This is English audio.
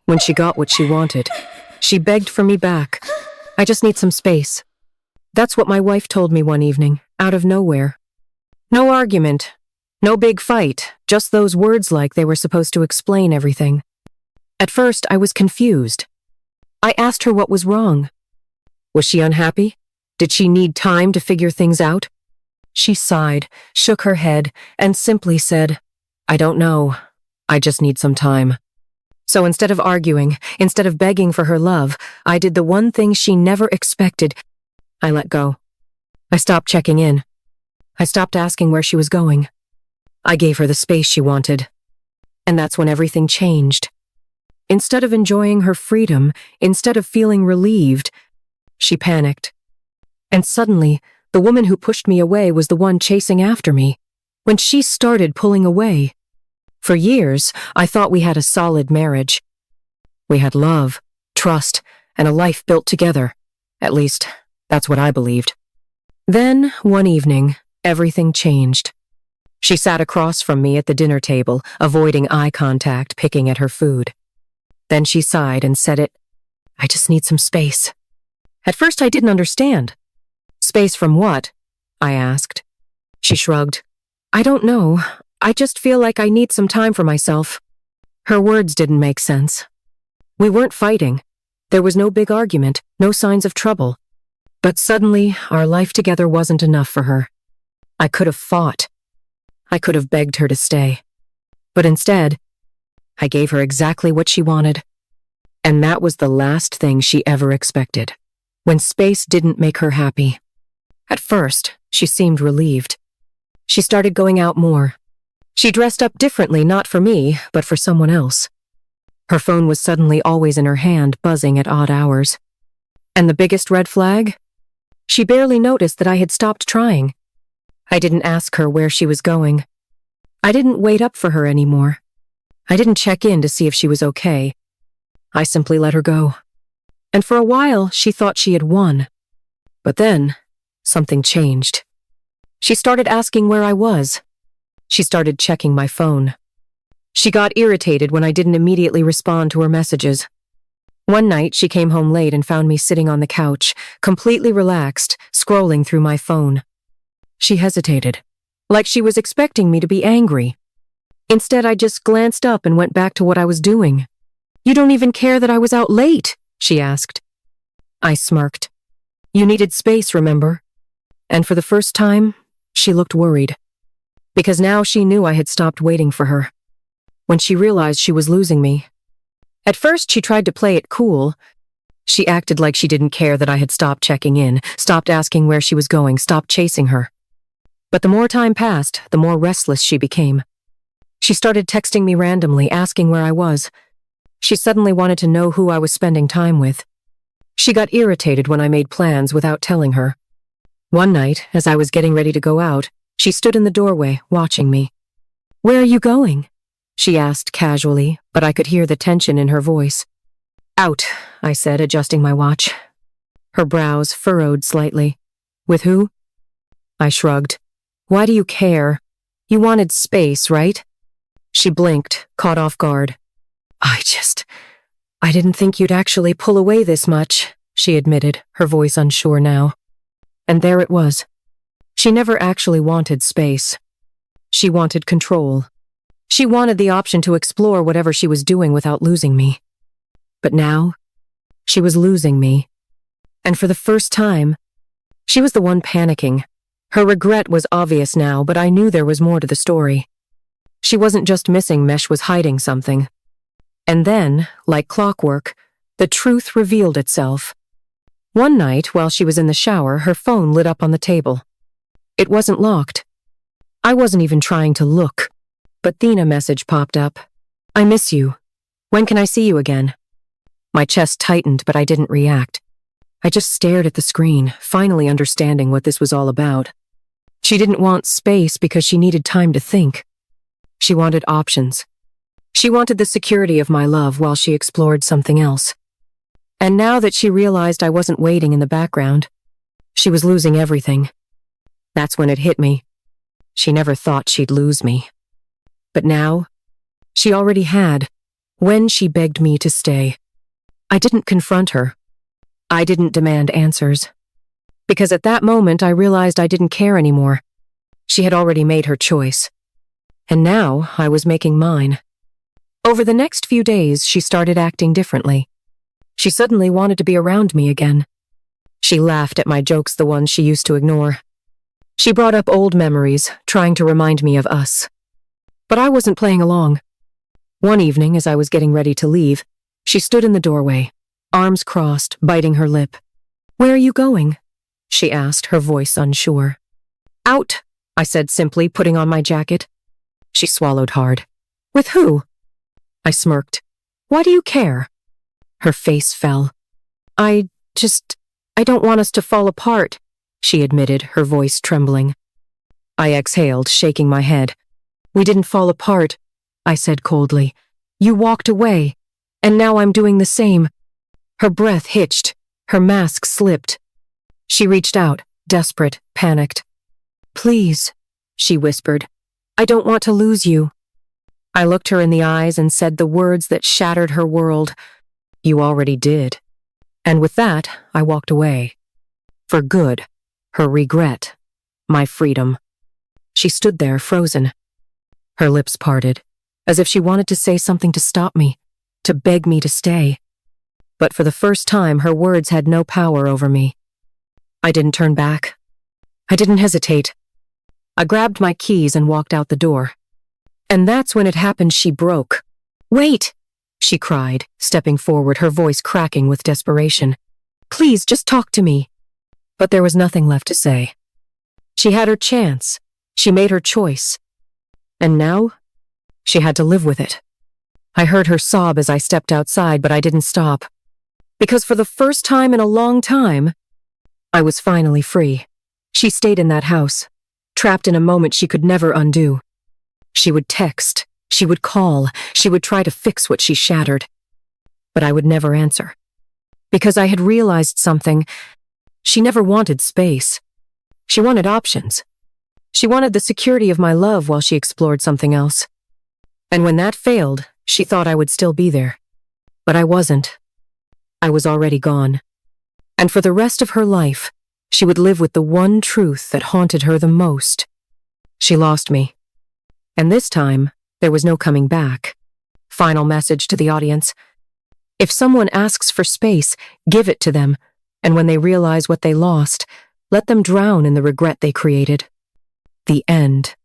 When she got what she wanted, she begged for me back. I just need some space. That's what my wife told me one evening, out of nowhere. No argument, no big fight, just those words like they were supposed to explain everything. At first, I was confused. I asked her what was wrong. Was she unhappy? Did she need time to figure things out? She sighed, shook her head, and simply said, "I don't know. I just need some time." So instead of arguing, instead of begging for her love, I did the one thing she never expected. I let go. I stopped checking in. I stopped asking where she was going. I gave her the space she wanted. And that's when everything changed. Instead of enjoying her freedom, instead of feeling relieved, she panicked. And suddenly, the woman who pushed me away was the one chasing after me. When she started pulling away. For years, I thought we had a solid marriage. We had love, trust, and a life built together. At least, that's what I believed. Then, one evening, everything changed. She sat across from me at the dinner table, avoiding eye contact, picking at her food. Then she sighed and said "I just need some space." At first, I didn't understand. "Space from what?" I asked. She shrugged. "I don't know. I just feel like I need some time for myself." Her words didn't make sense. We weren't fighting. There was no big argument, no signs of trouble. But suddenly, our life together wasn't enough for her. I could have fought. I could have begged her to stay. But instead, I gave her exactly what she wanted. And that was the last thing she ever expected. When space didn't make her happy. At first, she seemed relieved. She started going out more. She dressed up differently, not for me, but for someone else. Her phone was suddenly always in her hand, buzzing at odd hours. And the biggest red flag? She barely noticed that I had stopped trying. I didn't ask her where she was going. I didn't wait up for her anymore. I didn't check in to see if she was okay. I simply let her go. And for a while, she thought she had won. But then, something changed. She started asking where I was. She started checking my phone. She got irritated when I didn't immediately respond to her messages. One night, she came home late and found me sitting on the couch, completely relaxed, scrolling through my phone. She hesitated, like she was expecting me to be angry. Instead, I just glanced up and went back to what I was doing. "You don't even care that I was out late?" she asked. I smirked. "You needed space, remember?" And for the first time, she looked worried. Because now she knew I had stopped waiting for her. When she realized she was losing me. At first, she tried to play it cool. She acted like she didn't care that I had stopped checking in, stopped asking where she was going, stopped chasing her. But the more time passed, the more restless she became. She started texting me randomly, asking where I was. She suddenly wanted to know who I was spending time with. She got irritated when I made plans without telling her. One night, as I was getting ready to go out, she stood in the doorway, watching me. "Where are you going?" she asked casually, but I could hear the tension in her voice. "Out," I said, adjusting my watch. Her brows furrowed slightly. "With who?" I shrugged. "Why do you care? You wanted space, right?" She blinked, caught off guard. I didn't think you'd actually pull away this much," she admitted, her voice unsure now. And there it was. She never actually wanted space. She wanted control. She wanted the option to explore whatever she was doing without losing me. But now, she was losing me. And for the first time, she was the one panicking. Her regret was obvious now, but I knew there was more to the story. She wasn't just missing, Mesh was hiding something. And then, like clockwork, the truth revealed itself. One night, while she was in the shower, her phone lit up on the table. It wasn't locked. I wasn't even trying to look. But then a message popped up. "I miss you. When can I see you again?" My chest tightened, but I didn't react. I just stared at the screen, finally understanding what this was all about. She didn't want space because she needed time to think. She wanted options. She wanted the security of my love while she explored something else. And now that she realized I wasn't waiting in the background, she was losing everything. That's when it hit me. She never thought she'd lose me. But now, she already had. When she begged me to stay, I didn't confront her. I didn't demand answers. Because at that moment I realized I didn't care anymore. She had already made her choice. And now I was making mine. Over the next few days, she started acting differently. She suddenly wanted to be around me again. She laughed at my jokes, the ones she used to ignore. She brought up old memories, trying to remind me of us. But I wasn't playing along. One evening, as I was getting ready to leave, she stood in the doorway, arms crossed, biting her lip. "Where are you going?" she asked, her voice unsure. "Out," I said simply, putting on my jacket. She swallowed hard. "With who?" I smirked. "Why do you care?" Her face fell. I don't want us to fall apart," she admitted, her voice trembling. I exhaled, shaking my head. "We didn't fall apart," I said coldly. "You walked away, and now I'm doing the same." Her breath hitched, her mask slipped. She reached out, desperate, panicked. "Please," she whispered. "I don't want to lose you." I looked her in the eyes and said the words that shattered her world. "You already did." And with that, I walked away. For good, her regret, my freedom. She stood there, frozen. Her lips parted, as if she wanted to say something to stop me, to beg me to stay. But for the first time, her words had no power over me. I didn't turn back. I didn't hesitate. I grabbed my keys and walked out the door. And that's when it happened. She broke. "Wait!" she cried, stepping forward, her voice cracking with desperation. "Please, just talk to me." But there was nothing left to say. She had her chance. She made her choice. And now, she had to live with it. I heard her sob as I stepped outside, but I didn't stop. Because for the first time in a long time, I was finally free. She stayed in that house, trapped in a moment she could never undo. She would text, she would call, she would try to fix what she shattered. But I would never answer. Because I had realized something. She never wanted space. She wanted options. She wanted the security of my love while she explored something else. And when that failed, she thought I would still be there. But I wasn't. I was already gone. And for the rest of her life, she would live with the one truth that haunted her the most. She lost me. And this time, there was no coming back. Final message to the audience. If someone asks for space, give it to them. And when they realize what they lost, let them drown in the regret they created. The end.